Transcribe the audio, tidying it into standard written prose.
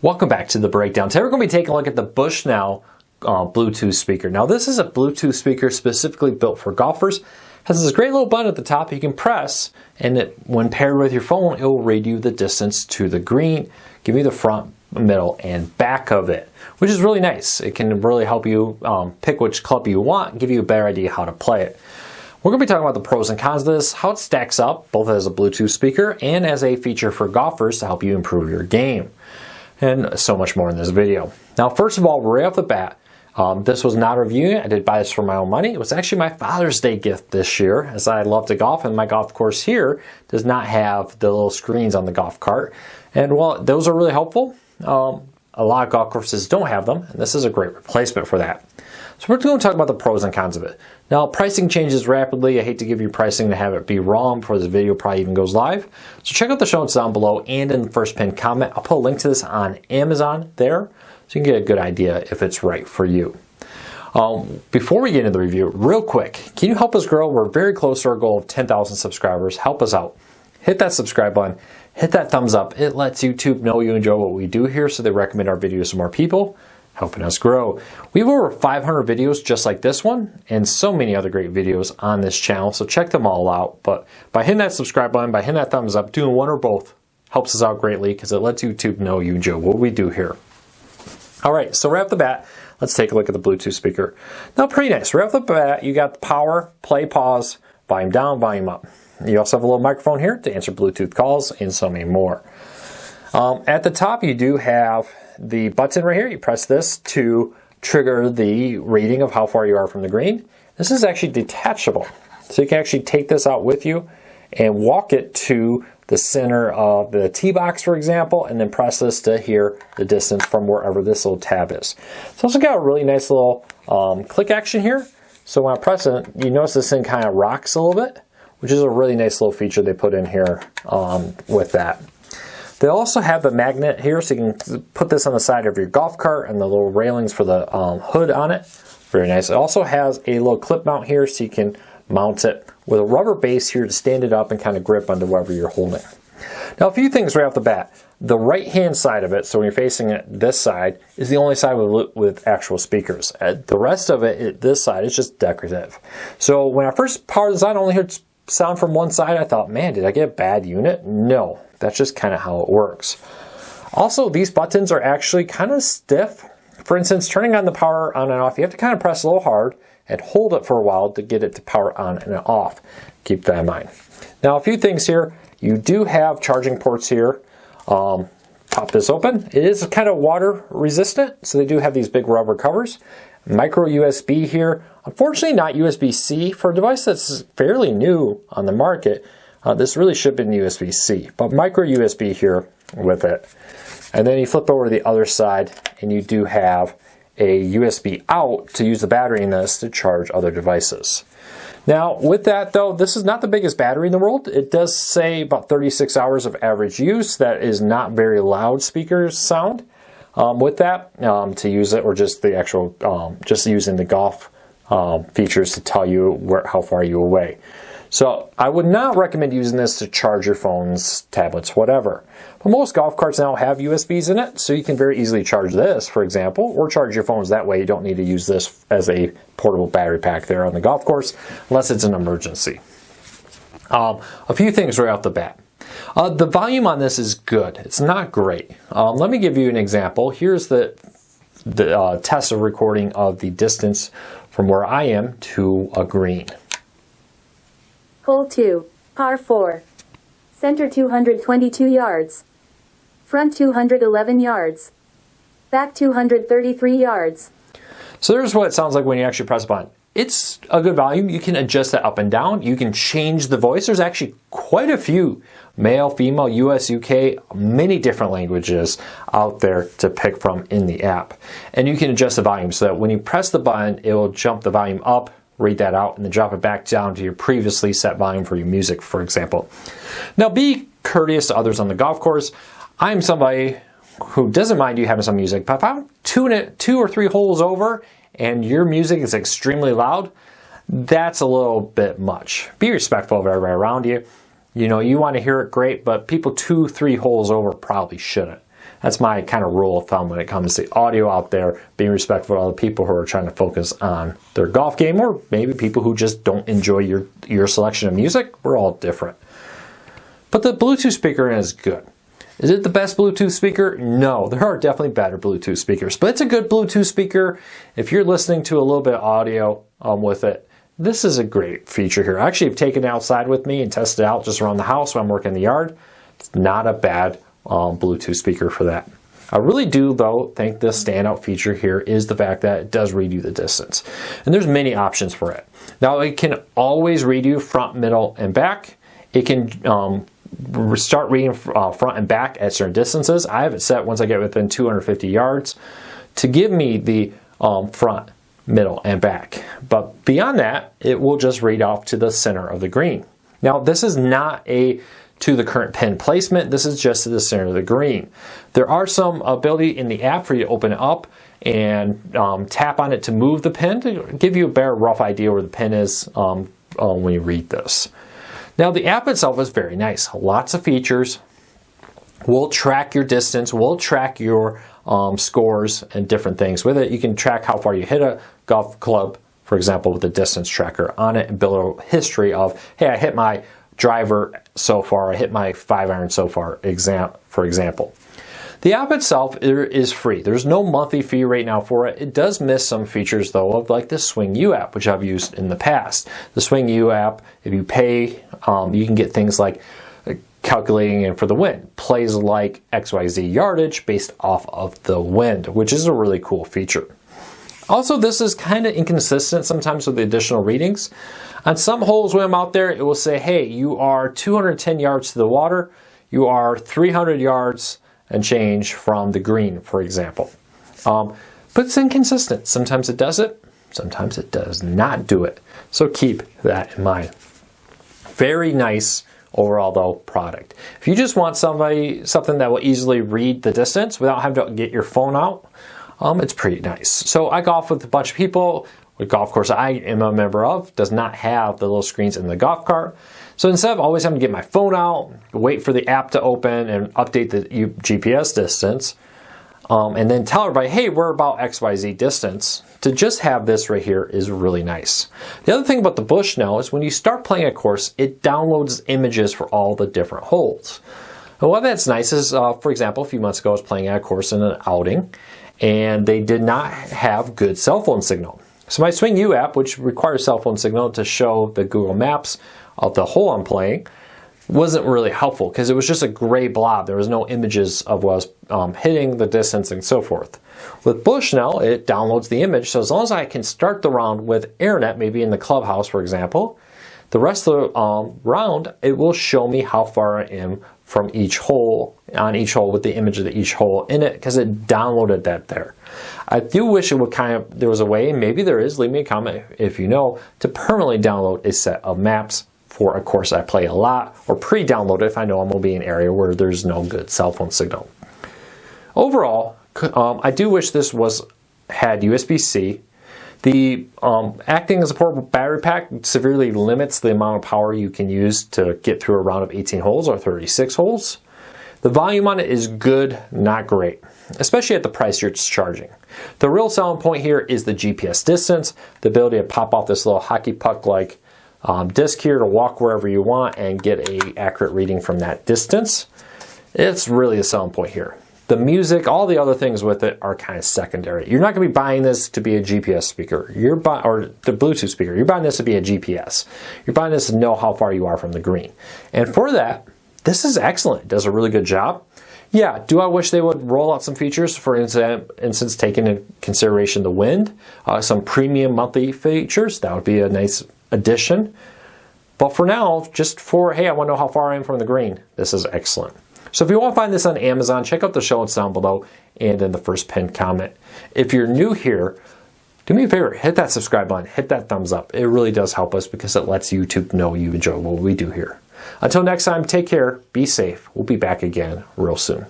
Welcome back to the breakdown. Today we're going to be taking a look at the Bushnell Bluetooth speaker. Now this is a Bluetooth speaker specifically built for golfers. It has this great little button at the top you can press, and when paired with your phone, it will read you the distance to the green, give you the front, middle, and back of it, which is really nice. It can really help you pick which club you want and give you a better idea how to play it. We're going to be talking about the pros and cons of this, how it stacks up, both as a Bluetooth speaker and as a feature for golfers to help you improve your game, and so much more in this video. Now, first of all, right off the bat, this was not a review. I did buy this for my own money. It was actually my Father's Day gift this year, as I love to golf, and my golf course here does not have the little screens on the golf cart. And while those are really helpful, a lot of golf courses don't have them, and this is a great replacement for that. So we're going to talk about the pros and cons of it. Now, pricing changes rapidly. I hate to give you pricing to have it be wrong before this video probably even goes live. So check out the show notes down below and in the first pinned comment. I'll put a link to this on Amazon there, so you can get a good idea if it's right for you. Before we get into the review, real quick, can you help us grow? We're very close to our goal of 10,000 subscribers. Help us out. Hit that subscribe button. Hit that thumbs up. It lets YouTube know you enjoy what we do here, so they recommend our videos to more people, helping us grow. We have over 500 videos just like this one, and so many other great videos on this channel, so check them all out. But by hitting that subscribe button, by hitting that thumbs up, doing one or both helps us out greatly because it lets YouTube know you enjoy what we do here. All right, so right off the bat, let's take a look at the Bluetooth speaker. Now, pretty nice. Right off the bat, you got the power, play, pause, volume down, volume up. You also have a little microphone here to answer Bluetooth calls and so many more. At the top, you do have the button right here. You press this to trigger the reading of how far you are from the green. This is actually detachable, so you can actually take this out with you and walk it to the center of the tee box, for example, and then press this to hear the distance from wherever this little tab is. It's also got a really nice little click action here. So when I press it, you notice this thing kind of rocks a little bit, which is a really nice little feature they put in here with that. They also have the magnet here, so you can put this on the side of your golf cart and the little railings for the hood on it. Very nice. It also has a little clip mount here, so you can mount it with a rubber base here to stand it up and kind of grip onto wherever you're holding. Now, a few things right off the bat. The right-hand side of it, so when you're facing it this side, is the only side with actual speakers. The rest of it, this side, is just decorative. So when I first powered this on, I only heard sound from one side. I thought, man, did I get a bad unit? No, that's just kind of how it works. Also, these buttons are actually kind of stiff. For instance, turning on the power on and off, you have to kind of press a little hard and hold it for a while to get it to power on and off. Keep that in mind. Now, a few things here. You do have charging ports here. Pop this open. It is kind of water resistant, so they do have these big rubber covers. Micro USB here. Unfortunately, not USB-C. For a device that's fairly new on the market, this really should have been USB-C, but micro USB here with it. And then you flip over to the other side, and you do have a USB out to use the battery in this to charge other devices. Now, with that though, this is not the biggest battery in the world. It does say about 36 hours of average use. That is not very loud speakers sound with that to use it, or just the actual, just using the golf features to tell you how far you're away. So I would not recommend using this to charge your phones, tablets, whatever. But most golf carts now have USBs in it, so you can very easily charge this, for example, or charge your phones that way. You don't need to use this as a portable battery pack there on the golf course, unless it's an emergency. A few things right off the bat. The volume on this is good. It's not great. Let me give you an example. Here's the test of recording of the distance from where I am to a green. Hole 2, par 4. Center 222 yards. Front 211 yards. Back 233 yards. So there's what it sounds like when you actually press a button. It's a good volume. You can adjust it up and down. You can change the voice. There's actually quite a few male, female, US, UK, many different languages out there to pick from in the app. And you can adjust the volume so that when you press the button, it will jump the volume up, read that out, and then drop it back down to your previously set volume for your music, for example. Now, be courteous to others on the golf course. I'm somebody who doesn't mind you having some music, but if I'm two or three holes over and your music is extremely loud, that's a little bit much. Be respectful of everybody around you. You know, you want to hear it great, but people 2-3 holes over probably shouldn't. That's my kind of rule of thumb when it comes to audio out there, being respectful of other people who are trying to focus on their golf game, or maybe people who just don't enjoy your selection of music. We're all different. But the Bluetooth speaker is good. Is it the best Bluetooth speaker? No, there are definitely better Bluetooth speakers, but it's a good Bluetooth speaker. If you're listening to a little bit of audio with it, this is a great feature here. I actually have taken it outside with me and tested it out just around the house when I'm working in the yard. It's not a bad Bluetooth speaker for that. I really do, though, think the standout feature here is the fact that it does read you the distance. And there's many options for it. Now, it can always read you front, middle, and back. It can start reading front and back at certain distances. I have it set once I get within 250 yards to give me the front, middle, and back. But beyond that, it will just read off to the center of the green. Now, this is not to the current pin placement. This is just to the center of the green. There are some ability in the app for you to open it up and tap on it to move the pin to give you a better rough idea where the pin is when you read this. Now, the app itself is very nice. Lots of features. We'll track your distance. We'll track your scores and different things with it. You can track how far you hit a golf club, for example, with the distance tracker on it, and build a history of, hey, I hit my driver so far, I hit my 5-iron so far, for example. The app itself is free. There's no monthly fee right now for it. It does miss some features, though, of like the Swing U app, which I've used in the past. The Swing U app, if you pay, you can get things like calculating in for the wind, plays like XYZ yardage based off of the wind, which is a really cool feature. Also, this is kind of inconsistent sometimes with the additional readings. On some holes when I'm out there, it will say, hey, you are 210 yards to the water, you are 300 yards and change from the green, for example. But it's inconsistent. Sometimes it does it, sometimes it does not do it. So keep that in mind. Very nice overall, though, product. If you just want something that will easily read the distance without having to get your phone out, it's pretty nice. So I golf with a bunch of people. The golf course I am a member of does not have the little screens in the golf cart. So instead of always having to get my phone out, wait for the app to open and update the GPS distance, and then tell everybody, hey, we're about XYZ distance, to just have this right here is really nice. The other thing about the Bushnell is when you start playing a course, it downloads images for all the different holes. And why that's nice is, for example, a few months ago I was playing at a course in an outing, and they did not have good cell phone signal. So my Swing U app, which requires cell phone signal to show the Google Maps of the hole I'm playing, wasn't really helpful because it was just a gray blob. There was no images of what I was hitting, the distance, and so forth. With Bushnell, it downloads the image, so as long as I can start the round with internet, maybe in the clubhouse, for example, the rest of the round, it will show me how far I am from each hole, on each hole, with the image of each hole in it, because it downloaded that there. I do wish it would there was a way, maybe there is, leave me a comment if you know, to permanently download a set of maps for a course I play a lot, or pre-download it if I know I'm going to be in an area where there's no good cell phone signal. Overall, I do wish this had USB-C. The acting as a portable battery pack severely limits the amount of power you can use to get through a round of 18 holes or 36 holes. The volume on it is good, not great, especially at the price you're charging. The real selling point here is the GPS distance, the ability to pop off this little hockey puck-like disc here to walk wherever you want and get an accurate reading from that distance. It's really a selling point here. The music, all the other things with it are kind of secondary. You're not going to be buying this to be a GPS speaker, or the Bluetooth speaker. You're buying this to be a GPS. You're buying this to know how far you are from the green. And for that, this is excellent. It does a really good job. Yeah, do I wish they would roll out some features, for instance, taking into consideration the wind, some premium monthly features? That would be a nice addition. But for now, just for, hey, I want to know how far I am from the green, this is excellent. So if you want to find this on Amazon, check out the show notes down below and in the first pinned comment. If you're new here, do me a favor, hit that subscribe button, hit that thumbs up. It really does help us because it lets YouTube know you enjoy what we do here. Until next time, take care, be safe. We'll be back again real soon.